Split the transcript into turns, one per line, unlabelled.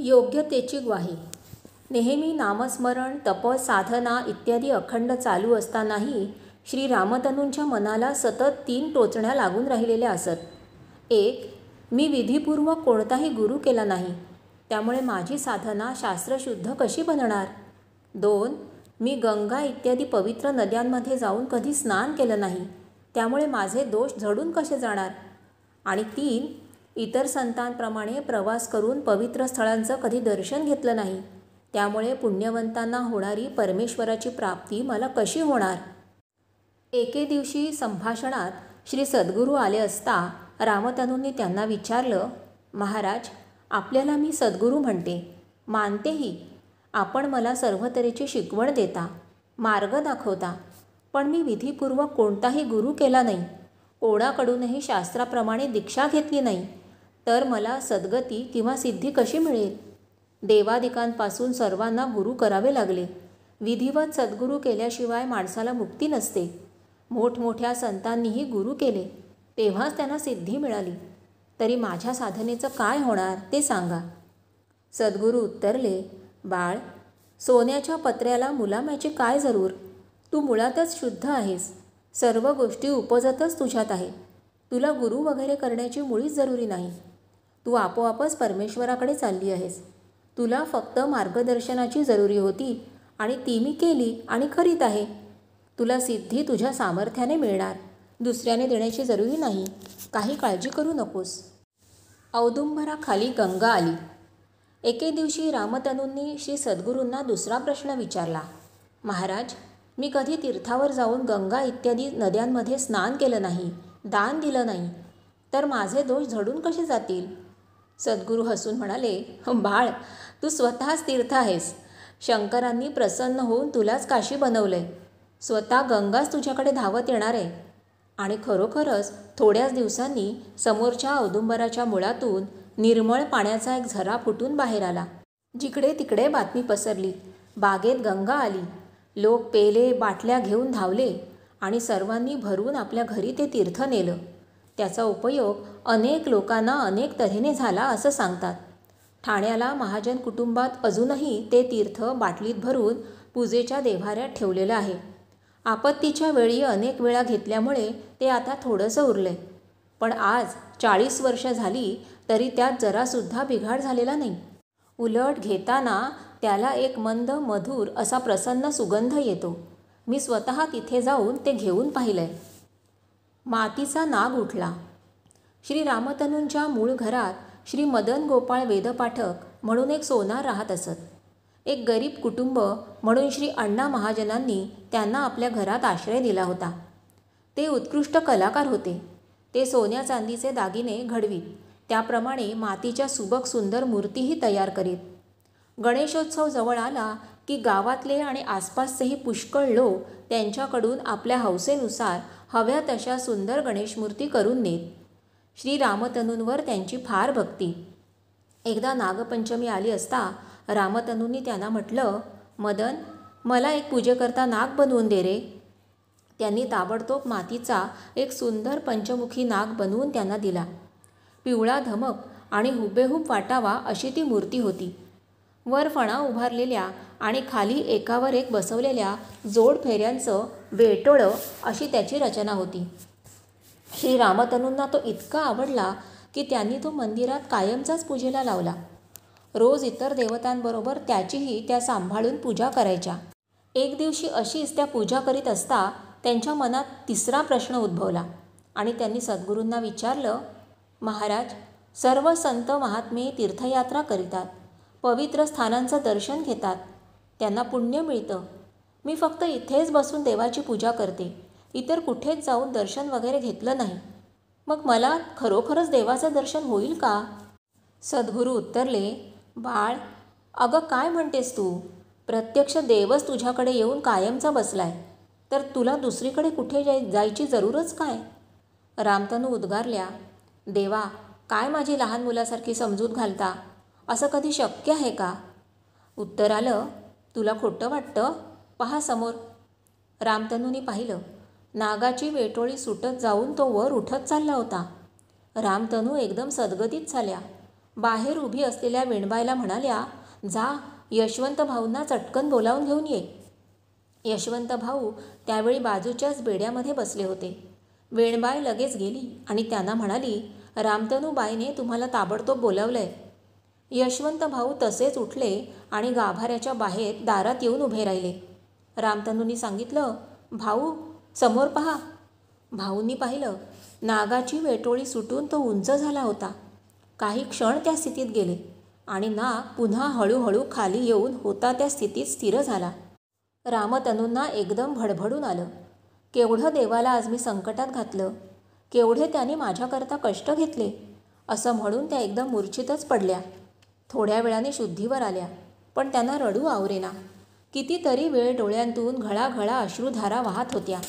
योग्यतेची ग्वाही. नेहमी नामस्मरण, तप, साधना इत्यादी अखंड चालू असतानाही श्री रामतनूंच्या मनाला सतत 3 टोचण्या लागून राहिलेल्या असत. 1. मी विधीपूर्वक कोणताही गुरु केला नाही, त्यामुळे माझी साधना शास्त्रशुद्ध कशी बनणार? 2. मी गंगा इत्यादी पवित्र नद्यांमध्ये जाऊन कधी स्नान केलं नाही, त्यामुळे माझे दोष झडून कसे जाणार? आणि 3. इतर संतांप्रमाणे प्रवास करून पवित्र स्थळांचं कधी दर्शन घेतलं नाही, त्यामुळे पुण्यवंतांना होणारी परमेश्वराची प्राप्ती मला कशी होणार? एके दिवशी संभाषणात श्री सद्गुरू आले असता रामतनूंनी त्यांना विचारलं, महाराज, आपल्याला मी सद्गुरू म्हणते, मानतेही. आपण मला सर्व तऱ्हेची शिकवण देता, मार्ग दाखवता, पण मी विधीपूर्वक कोणताही गुरु केला नाही, कोणाकडूनही शास्त्राप्रमाणे दीक्षा घेतली नाही, तर मला सद्गती किंवा सिद्धी कशी मिळेल? देवादिकांपासून सर्वांना गुरु करावे लागले. विधिवत सद्गुरू केल्याशिवाय माणसाला मुक्ती नसते. मोठमोठ्या संतांनीही गुरु केले, तेव्हाच त्यांना सिद्धी मिळाली. तरी माझ्या साधनेचं काय होणार ते सांगा. सद्गुरू उत्तरले, बाळ, सोन्याच्या पत्र्याला मुलामाची काय जरूर? तू मुळातच शुद्ध आहेस. सर्व गोष्टी उपजतच तुझ्यात आहेत. तुला गुरु वगैरे करण्याची मुळीच जरुरी नाही. तू आपोआपच परमेश्वराकडे चालली आहेस. तुला फक्त मार्गदर्शनाची जरुरी होती आणि ती मी केली आणि करीत आहे. तुला सिद्धी तुझ्या सामर्थ्याने मिळणार, दुसऱ्याने देण्याची जरुरी नाही. काही काळजी करू नकोस. औदुंबराखाली गंगा आली. एके दिवशी रामतनूंनी श्री सद्गुरूंना दुसरा प्रश्न विचारला, महाराज, मी कधी तीर्थावर जाऊन गंगा इत्यादी नद्यांमध्ये स्नान केलं नाही, दान दिलं नाही, तर माझे दोष झडून कसे जातील? सद्गुरू हसून म्हणाले, बाळ, तू स्वतःच तीर्थ आहेस. शंकरांनी प्रसन्न होऊन तुलाच काशी बनवलंय. स्वतः गंगाच तुझ्याकडे धावत येणार आहे. आणि खरोखरच थोड्याच दिवसांनी समोरच्या औदुंबराच्या मुळातून निर्मळ पाण्याचा एक झरा फुटून बाहेर आला. जिकडे तिकडे बातमी पसरली. बागेत गंगा आली. लोक पेले, बाटल्या घेऊन धावले आणि सर्वांनी भरून आपल्या घरी ते तीर्थ नेलं. त्याचा उपयोग अनेक लोकांना अनेक तऱ्हेने झाला असं सांगतात. ठाण्याला महाजन कुटुंबात अजूनही ते तीर्थ बाटलीत भरून पूजेच्या देव्हाऱ्यात ठेवलेलं आहे. आपत्तीच्या वेळी अनेक वेळा घेतल्यामुळे ते आता थोडंसं उरलंय. पण आज 40 वर्ष झाली तरी त्यात जरासुद्धा बिघाड झालेला नाही. उलट घेताना त्याला एक मंद मधुर असा प्रसन्न सुगंध येतो. मी स्वतः तिथे जाऊन ते घेऊन पाहिलंय. मातीचा नाग उठला. श्री रामतनूंच्या मूळ घरात श्री मदन गोपाळ वेदपाठक म्हणून एक सोनार राहत असत. एक गरीब कुटुंब म्हणून श्री अण्णा महाजनांनी त्यांना आपल्या घरात आश्रय दिला होता. ते उत्कृष्ट कलाकार होते. ते सोन्या चांदीचे दागिने घडवीत, त्याप्रमाणे मातीच्या सुबक सुंदर मूर्तीही तयार करीत. गणेशोत्सव जवळ आला की गावातले आणि आसपासचेही पुष्कळ लोक त्यांच्याकडून आपल्या हौसेनुसार हव्या तशा सुंदर गणेशमूर्ती करून नेत. श्री रामतनूंवर त्यांची फार भक्ती. एकदा नागपंचमी आली असता रामतनूंनी त्यांना म्हटलं, मदन, मला एक पूजेकरता नाग बनवून दे रे. त्यांनी ताबडतोब मातीचा एक सुंदर पंचमुखी नाग बनवून त्यांना दिला. पिवळा धमक आणि हुबेहूब वाटावा अशी ती मूर्ती होती. वर फणा उभारलेल्या आणि खाली एकावर एक बसवलेल्या जोड फेऱ्यांचं वेटोळं अशी त्याची रचना होती. श्री रामतनूंना तो इतका आवडला की त्यांनी तो मंदिरात कायमचाच पूजेला लावला. रोज इतर देवतांबरोबर त्याचीही त्या सांभाळून पूजा करायच्या. एक दिवशी अशीच त्या पूजा करीत असता त्यांच्या मनात तिसरा प्रश्न उद्भवला आणि त्यांनी सद्गुरूंना विचारलं, महाराज, सर्व संत महात्मे तीर्थयात्रा करीतात, पवित्र स्थानांचं दर्शन घेतात, त्यांना पुण्य मिळतं. मी फक्त इथेच बसून देवाची पूजा करते, इतर कुठेच जाऊन दर्शन वगैरे घेतलं नाही. मग मला खरोखरच देवाचं दर्शन होईल का? सद्गुरू उत्तरले, बाळ, अगं काय म्हणतेस तू? प्रत्यक्ष देवच तुझ्याकडे येऊन कायमचा बसलाय, तर तुला दुसरीकडे कुठे जायची जरूरच काय? रामतनू उद्गारल्या, देवा, काय माझी लहान मुलासारखी समजूत घालता? असं कधी शक्य आहे का? उत्तर आलं, तुला खोटं वाटतं? पहा समोर. रामतनूंनी पाहिलं. नागाची वेटोळी सुटत जाऊन तो वर उठत चालला होता. रामतनू एकदम सदगदित झाल्या. बाहेर उभी असलेल्या वेणबाईला म्हणाल्या, जा यशवंत भाऊंना चटकन बोलावून घेऊन ये. यशवंत भाऊ त्यावेळी बाजूच्याच बेड्यामध्ये बसले होते. वेणबाई लगेच गेली आणि त्यांना म्हणाली, रामतनूबाईने तुम्हाला ताबडतोब बोलावलंय. यशवंत भाऊ तसेच उठले आणि गाभाऱ्याच्या बाहेर दारात येऊन उभे राहिले. रामतनूंनी सांगितलं, भाऊ समोर पहा. भाऊंनी पाहिलं. नागाची वेटोळी सुटून तो उंच झाला होता. काही क्षण त्या स्थितीत गेले आणि नाग पुन्हा हळूहळू खाली येऊन होता त्या स्थितीत स्थिर झाला. रामतनूंना एकदम भडभडून आलं. केवढं देवाला आज मी संकटात घातलं, केवढे त्याने माझ्याकरता कष्ट घेतले, असं म्हणून त्या एकदम मूर्छितच पडल्या. थोड्या वेळाने शुद्धीवर आल्या, पण त्यांना रडू आवरेना. कितीतरी वेळ डोळ्यांतून घळाघळा अश्रुधारा वाहत होत्या.